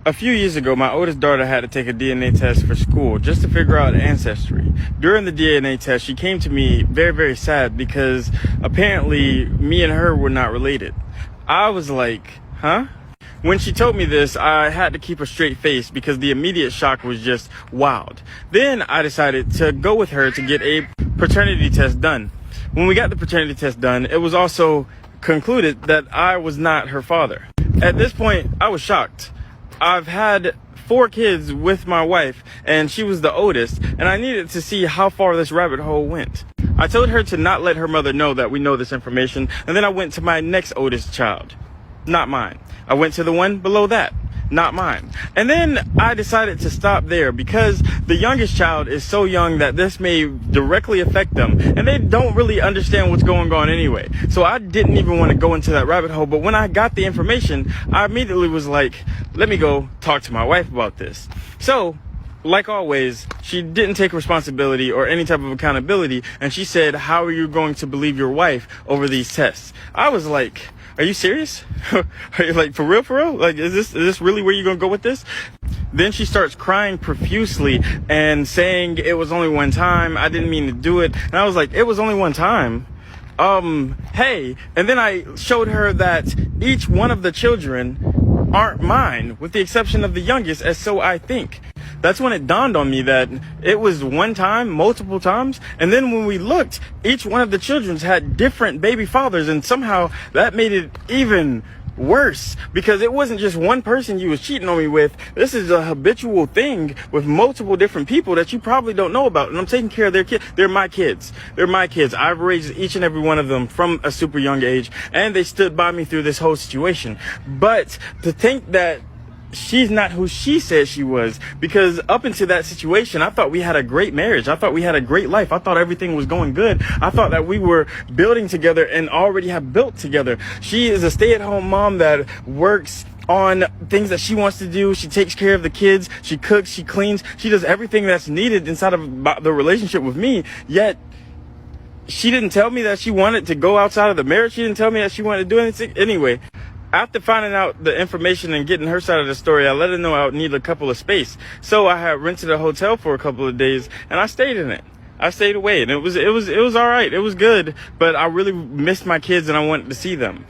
A few years ago, my oldest daughter had to take a DNA test for school just to figure out ancestry. During the DNA test, she came to me very, very sad because apparently me and her were not related. I was like, huh? When she told me this, I had to keep a straight face because the immediate shock was just wild. Then I decided to go with her to get a paternity test done. When we got the paternity test done, it was also concluded that I was not her father. At this point, I was shocked. I've had 4 kids with my wife, and she was the oldest, and I needed to see how far this rabbit hole went. I told her to not let her mother know that we know this information, and then I went to my next oldest child. Not mine. I went to the one below that. Not mine. And then I decided to stop there because the youngest child is so young that this may directly affect them, and they don't really understand what's going on anyway. So I didn't even want to go into that rabbit hole, but when I got the information, I immediately was like, let me go talk to my wife about this. So, like always, she didn't take responsibility or any type of accountability, and she said, how are you going to believe your wife over these tests? I was like, are you serious? Are you like, for real? Like, is this really where you're gonna go with this? Then she starts crying profusely and saying it was only one time. I didn't mean to do it. And I was like, it was only one time. Hey. And then I showed her that each one of the children aren't mine, with the exception of the youngest, as so I think. That's when it dawned on me that it was one time, multiple times, and then when we looked, each one of the children had different baby fathers, and somehow that made it even worse, because it wasn't just one person you was cheating on me with. This is a habitual thing with multiple different people that you probably don't know about, and I'm taking care of their kids. They're my kids. I've raised each and every one of them from a super young age, and they stood by me through this whole situation. But to think that she's not who she said she was, because up until that situation, I thought we had a great marriage. I thought we had a great life. I thought everything was going good. I thought that we were building together and already have built together. She is a stay-at-home mom that works on things that she wants to do. She takes care of the kids. She cooks, she cleans, she does everything that's needed inside of the relationship with me. Yet she didn't tell me that she wanted to go outside of the marriage. She didn't tell me that she wanted to do anything. Anyway, after finding out the information and getting her side of the story, I let her know I would need a couple of space. So I had rented a hotel for a couple of days, and I stayed in it. I stayed away, and it was all right. It was good, but I really missed my kids, and I wanted to see them.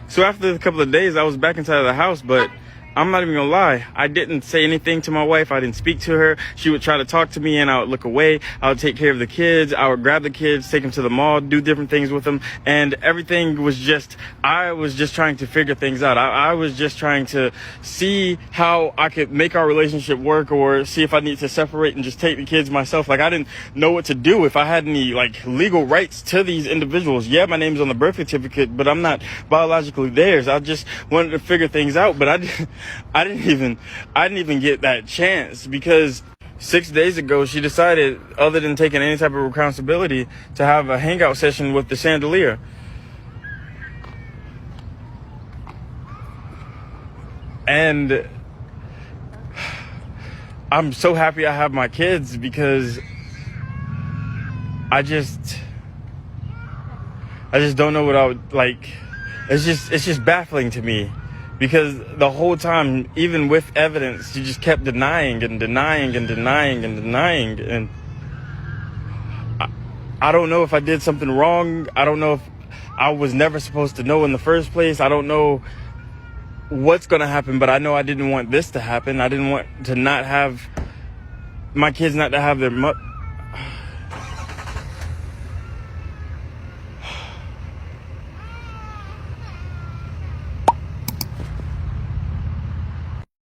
So after a couple of days, I was back inside of the house, but I'm not even gonna lie, I didn't say anything to my wife. I didn't speak to her. She would try to talk to me and I would look away. I would take care of the kids. I would grab the kids, take them to the mall, do different things with them. And everything was just, I was just trying to figure things out. I was just trying to see how I could make our relationship work, or see if I need to separate and just take the kids myself. Like, I didn't know what to do, if I had any like legal rights to these individuals. Yeah, my name's on the birth certificate, but I'm not biologically theirs. I just wanted to figure things out, but I didn't even get that chance, because 6 days ago she decided, other than taking any type of responsibility, to have a hangout session with the chandelier. And I'm so happy I have my kids, because I just don't know what I would like. It's just baffling to me. Because the whole time, even with evidence, she just kept denying. And I don't know if I did something wrong. I don't know if I was never supposed to know in the first place. I don't know what's going to happen, but I know I didn't want this to happen. I didn't want to not have my kids, not to have their